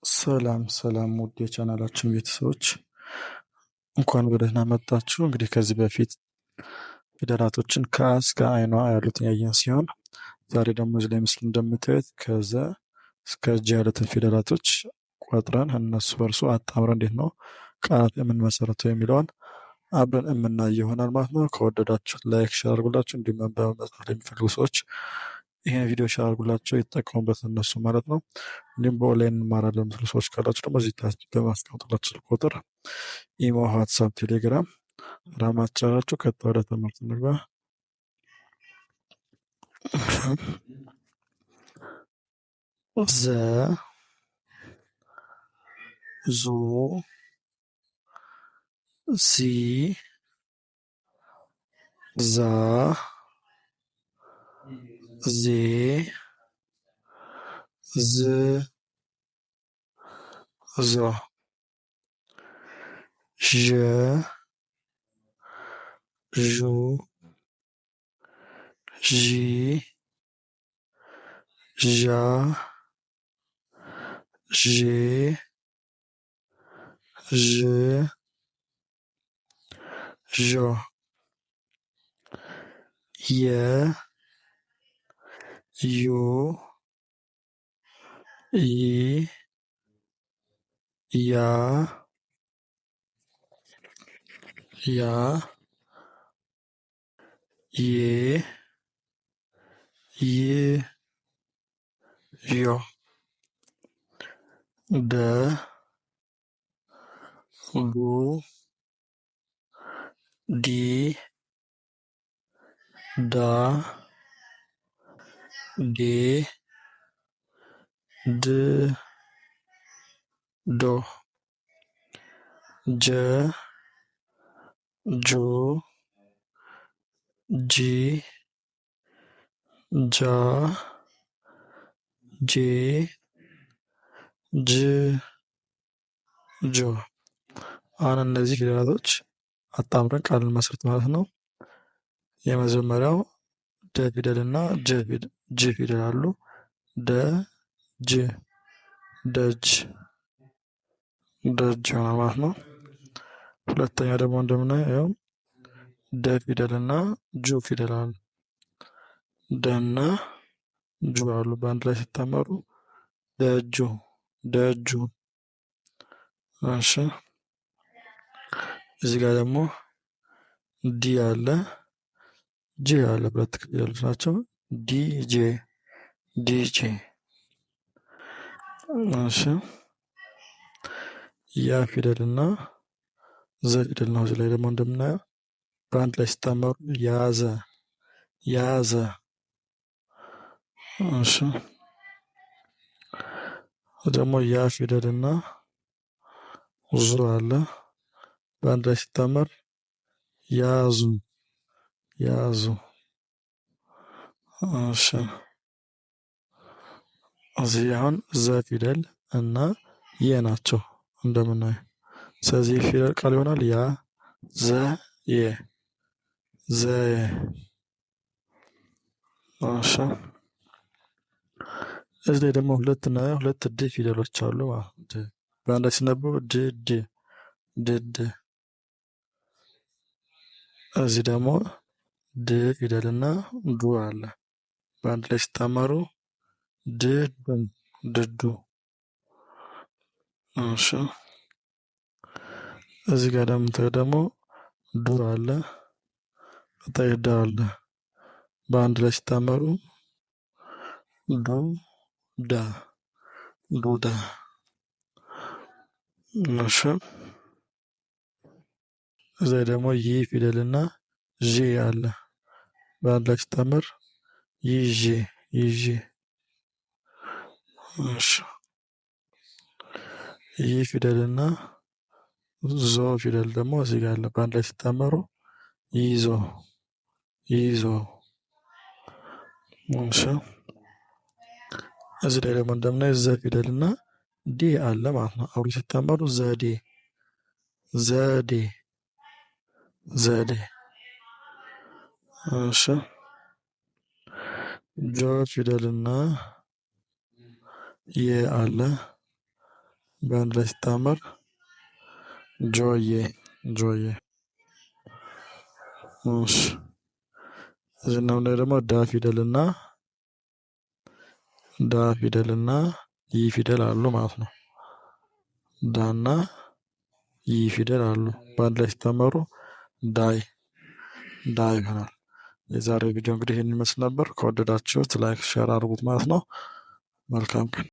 ሰላም ሰላም ውድ የቻናላችን ቤተሰቦች እንኳን በደህና መጣችሁ። እንግዲህ ከዚህ በፊት ፊደላቶችን ከአ እስከ አይኗ ያሉትን ያየን ሲሆን ዛሬ ደግሞ እዚህ ላይ ምስሉ እንደምታዩት ከዘ እስከ ጀ ያሉትን ፊደላቶች ቆጥረን እነሱ በርሱ አጣምረን እንዴት ነው ቃላት የምንመሰረተው የሚለውን አብረን የምናይ ይሆናል ማለት ነው። ከወደዳችሁት ላይክ ሼር አድርጉላችሁ። እንዲሁም መጻፍ የሚፈልጉ ሰዎች ይሄን ቪዲዮ ሼር አድርጉላቸው ይጠቀሙበት እነሱ ማለት ነው። እንዲሁም በኦንላይን እንማራለን የምትሉ ሰዎች ካላችሁ ደግሞ እዚህ ታች በማስቀመጥላችሁ ስልክ ቁጥር ኢሞ፣ ዋትሳፕ፣ ቴሌግራም ራማቻላችሁ። ቀጥታ ወደ ትምህርት እንግባ። ዘ ዙ ሲ ዛ ዜ ዝ ዞ ዠ ዡ ዢ ዣ ዤ ዥ ዦ የ ዩ ይ ያ ያ ዬ ይ ዮ ደ ዱ ዲ ዳ ዴ ድ ዶ ጀ ጆ ጂ ጃ ጄ ጅ ጆ። አሁን እነዚህ ፊደላቶች አጣምረን ቃል እንመስርት ማለት ነው። የመጀመሪያው ደ ፊደል እና ጅ ፊደል አሉ። ደ ጅ ደጅ ደጅ ይሆናል ማለት ነው። ሁለተኛ ደግሞ እንደምናየው ደ ፊደል እና ጁ ፊደል አሉ። ደና ጁ አሉ። በአንድ ላይ ሲታመሩ ደጁ ደጁ። እሺ እዚህ ጋር ደግሞ ዲ አለ ጄ አለ። ሁለት ፊደሎች ናቸው። ዲጄ ዲጄ። እሺ ያ ፊደልና ዘ ፊደል ነው። እዚህ ላይ ደግሞ እንደምናየው በአንድ ላይ ሲታመሩ ያዘ ያዘ። እሺ ደግሞ ያ ፊደልና ዙ አለ። በአንድ ላይ ሲታመር ያዙ ያዙ። እሺ እዚህ አሁን ዘ ፊደል እና የ ናቸው እንደምናየው። ስለዚህ ፊደል ቃል ይሆናል ያ ዘ የ ዘየ። እሺ እዚህ ላይ ደግሞ ሁለት ድ ፊደሎች አሉ። በአንድ ላይ ሲነበቡ ድድ ድድ። እዚህ ደግሞ ድ ፊደልና ዱ አለ። በአንድ ላይ ሲታመሩ ድዱ ድዱ። እሺ እዚህ ጋር ደግሞ ዱ አለ ዳ አለ። በአንድ ላይ ሲታመሩ ዱ ዳ ዱዳ። እሺ እዚህ ደግሞ ይ ፊደልና ዢ አለ። በአንድ ላይ ሲታመር ይዤ ይዤ። እሺ ይህ ፊደልና ዞ ፊደል ደግሞ እዚህ ጋር አለ። በአንድ ላይ ሲታመሩ ይዞ ይዞ። እሺ እዚህ ላይ ደግሞ እንደምናየው ዘ ፊደልና ዲ አለ ማለት ነው። አብሮ ሲታመሩ ዘዴ ዘዴ ዘዴ። እሺ ጆ ፊደልና የ አለ። በአንድ ላይ ሲጣመር ጆዬ ጆዬ። እሺ እዚህኛው ላይ ደግሞ ዳ ፊደልና ይ ፊደል አሉ ማለት ነው። ዳና ይ ፊደል አሉ በአንድ ላይ ሲጣመሩ ዳይ ይሆናል። የዛሬው ቪዲዮ እንግዲህ ይህን ይመስል ነበር። ከወደዳችሁት ላይክ ሼር አድርጉት ማለት ነው። መልካም ቀን